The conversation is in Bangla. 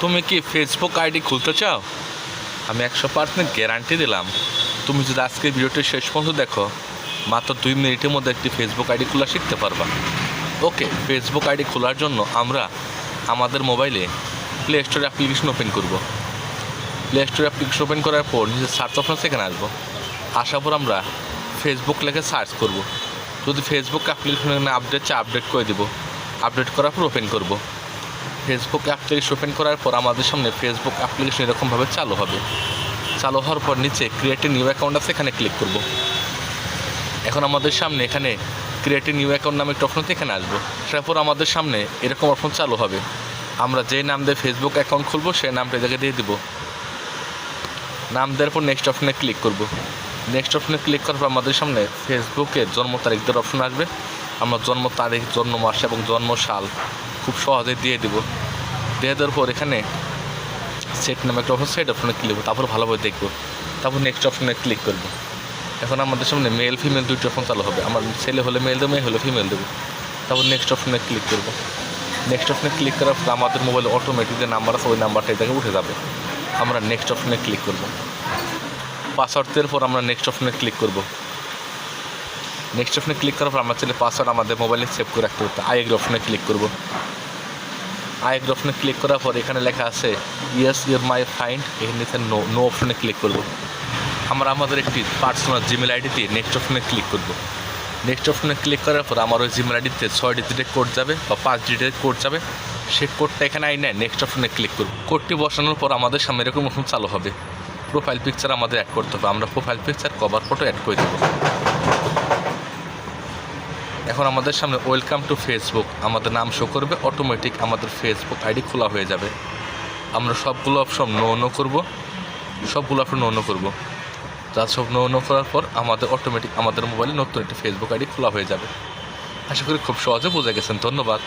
তুমি কি ফেসবুক আইডি খুলতে চাও? আমি 100% গ্যারান্টি দিলাম, তুমি যদি আজকের ভিডিওটি শেষ পর্যন্ত দেখো, মাত্র 2 মিনিটের মধ্যে একটি ফেসবুক আইডি খোলা শিখতে পারবা। ওকে, ফেসবুক আইডি খোলার জন্য আমরা আমাদের মোবাইলে প্লে স্টোর অ্যাপ্লিকেশন ওপেন করব। প্লে স্টোর অ্যাপ্লিকেশন ওপেন করার পর নিজে সার্চ অপশন সেখানে আসবো। আসার পর আমরা ফেসবুক লেখে সার্চ করব। যদি ফেসবুক অ্যাপ্লিকেশন আপডেট চাই আপডেট করে দেবো। আপডেট করার পর ওপেন করব। ফেসবুক অ্যাপ্লিকেশন ওপেন করার পর আমাদের সামনে ফেসবুক অ্যাপ্লিকেশন এরকমভাবে চালু হবে। চালু হওয়ার পর নিচে ক্রিয়েট এ নিউ অ্যাকাউন্ট আছে, এখানে ক্লিক করব। এখন আমাদের সামনে এখানে ক্রিয়েট এ নিউ অ্যাকাউন্ট নামে একটা অপশন এখানে আসবো। তারপর আমাদের সামনে এরকম অপশন চালু হবে। আমরা যেই নাম দিয়ে ফেসবুক অ্যাকাউন্ট খুলবো সেই নামটা এটাকে দিয়ে দেবো। নাম দেওয়ার পর নেক্সট অপশনে ক্লিক করব। নেক্সট অপশনে ক্লিক করার পর আমাদের সামনে ফেসবুকের জন্ম তারিখ দেওয়ার অপশন আসবে। আমরা জন্ম তারিখ, জন্ম মাস এবং জন্ম সাল খুব সহজে দিয়ে দেব। দিয়ে দেওয়ার পর এখানে সেট নামে একটা অপশন, সেট অপশনে ক্লিক করবো। তারপর ভালোভাবে দেখবো। তারপর নেক্সট অপশনে ক্লিক করব। এখন আমাদের সামনে মেল ফিমেল দুইটি অপশন চালু হবে। আমার ছেলে হলে মেল দেবো, মেয়ে হলে ফিমেল দেবো। তারপর নেক্সট অপশনে ক্লিক করব। নেক্সট অপশনে ক্লিক করার পর আমাদের মোবাইলে অটোমেটিক যে নাম্বার আছে ওই নাম্বারটা এটাকে উঠে যাবে। আমরা নেক্সট অপশনে ক্লিক করব। পাসওয়ার্ড দেওয়ার পর আমরা নেক্সট অপশনে ক্লিক করব। নেক্সট অপশনে ক্লিক করার পর আমরা চাইলে পাসওয়ার্ড আমাদের মোবাইলে সেভ করে রাখতে হতো। আই এগ্রি অপশনে ক্লিক করব। আই এগ্রি অপশনে ক্লিক করার পর এখানে লেখা আছে ইয়েস ইউর মাই ফাইন্ড, এখানে নো অপশনে ক্লিক করব। আমরা আমাদের একটি পার্সোনাল জিমেল আইডি দিয়ে নেক্সট অপশনে ক্লিক করব। নেক্সট অপশনে ক্লিক করার পর আমার ওই জিমেল আইডিতে 6 ডিজিটের কোড যাবে বা 5 ডিজিটের কোড যাবে। সেই কোডটা এখানে আইনে নেক্সট অপশনে ক্লিক করব। কোডটি বসানোর পর আমাদের সামনে এরকম অপশন চালু হবে। প্রোফাইল পিকচার আমাদের অ্যাড করতে হবে। আমরা profile picture cover photo add করে দেবো। এখন আমাদের সামনে ওয়েলকাম টু ফেসবুক আমাদের নাম শো করবে। অটোমেটিক আমাদের ফেসবুক আইডি খোলা হয়ে যাবে। আমরা সবগুলো অপশন নো করব। সবগুলো অপশন নো করব। যা সব নো করার পর আমাদের অটোমেটিক আমাদের মোবাইলে নতুন একটি ফেসবুক আইডি খোলা হয়ে যাবে। আশা করি খুব সহজে বুঝে গেছেন। ধন্যবাদ।